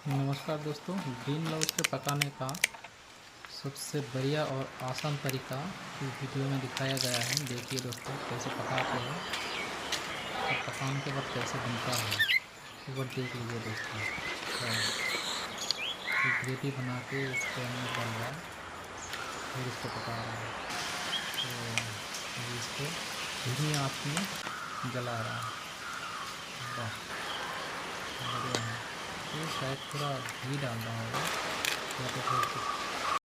नमस्कार दोस्तों, green lobster पकाने का सबसे बढ़िया और आसान तरीका इस वीडियो में दिखाया गया है। देखिए दोस्तों, कैसे पकाते हैं और पकाने के बाद कैसे बनता है वो देख लीजिए दोस्तों। तो ग्रेवी बना के इसके अंदर डाल रहा है, फिर इसको पका रहा है। तो अभी इसको धीमी आँच में जला रहा है। वाह, बढ़िया है। ये शायद थोड़ा घी डाल रहा होगा या तो फिर